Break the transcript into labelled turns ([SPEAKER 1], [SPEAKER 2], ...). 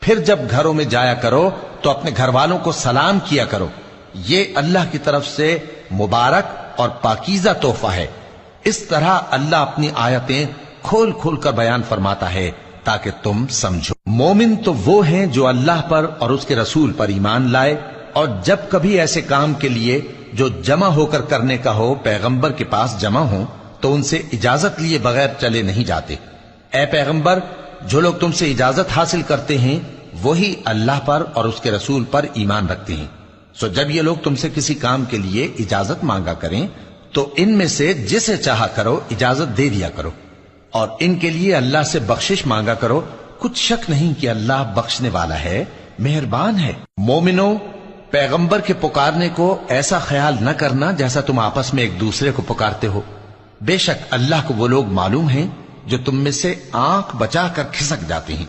[SPEAKER 1] پھر جب گھروں میں جایا کرو تو اپنے گھر والوں کو سلام کیا کرو، یہ اللہ کی طرف سے مبارک اور پاکیزہ تحفہ ہے۔ اس طرح اللہ اپنی آیتیں کھول کھول کر بیان فرماتا ہے تاکہ تم سمجھو۔ مومن تو وہ ہیں جو اللہ پر اور اس کے رسول پر ایمان لائے، اور جب کبھی ایسے کام کے لیے جو جمع ہو کر کرنے کا ہو پیغمبر کے پاس جمع ہوں تو ان سے اجازت لیے بغیر چلے نہیں جاتے۔ اے پیغمبر، جو لوگ تم سے اجازت حاصل کرتے ہیں وہی اللہ پر اور اس کے رسول پر ایمان رکھتے ہیں، سو جب یہ لوگ تم سے کسی کام کے لیے اجازت مانگا کریں تو ان میں سے جسے چاہا کرو اجازت دے دیا کرو، اور ان کے لیے اللہ سے بخشش مانگا کرو، کچھ شک نہیں کہ اللہ بخشنے والا ہے، مہربان ہے۔ مومنو، پیغمبر کے پکارنے کو ایسا خیال نہ کرنا جیسا تم آپس میں ایک دوسرے کو پکارتے ہو، بے شک اللہ کو وہ لوگ معلوم ہیں جو تم میں سے آنکھ بچا کر کھسک جاتے ہیں۔